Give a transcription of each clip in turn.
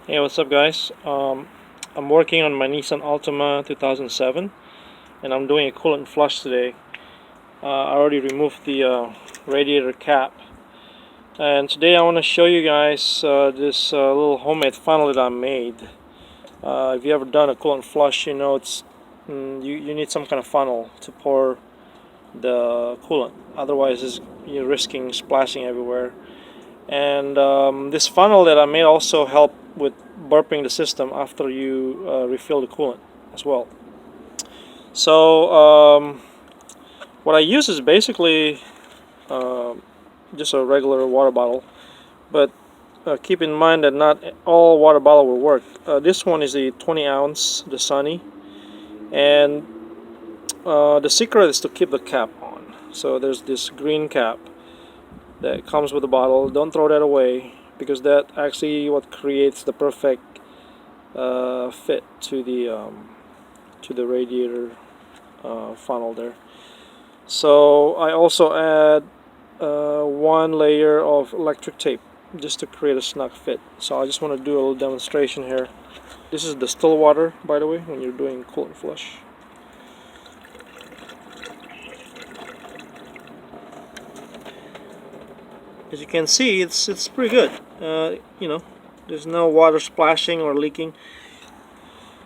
Hey, what's up, guys? I'm working on my Nissan Altima 2007, and I'm doing a coolant flush today. I already removed the radiator cap, and today I want to show you guys this little homemade funnel that I made. If you ever done a coolant flush, you know you need some kind of funnel to pour the coolant. Otherwise, you're risking splashing everywhere. And this funnel that I made also help with burping the system after you refill the coolant as well. So what I use is basically uh, just a regular water bottle, but keep in mind that not all water bottle will work. This one is a 20 ounce, the Sunny, and the secret is to keep the cap on. So there's this green cap that comes with the bottle. Don't throw that away, because that actually what creates the perfect fit to the radiator funnel there. So I also add one layer of electric tape just to create a snug fit. So I just want to do a little demonstration here. This is the still water, by the way, when you're doing coolant flush. As you can see, it's pretty good. There's no water splashing or leaking.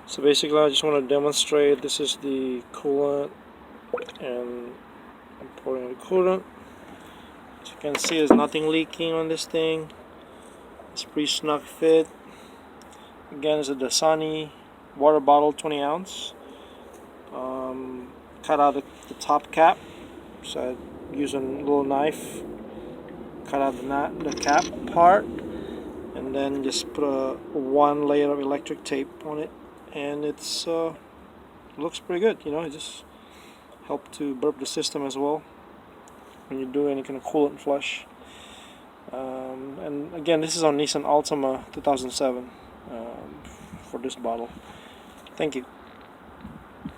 So basically, I just want to demonstrate. This is the coolant, and I'm pouring the coolant. As you can see, there's nothing leaking on this thing. It's pretty snug fit. Again, it's a Dasani water bottle, 20 ounce. Cut out the top cap. So I use a little knife. Cut out the cap part, and then just put one layer of electric tape on it, and it looks pretty good. It just help to burp the system as well when you do any kind of coolant flush. And again, this is on Nissan Altima 2007 for this bottle. Thank you.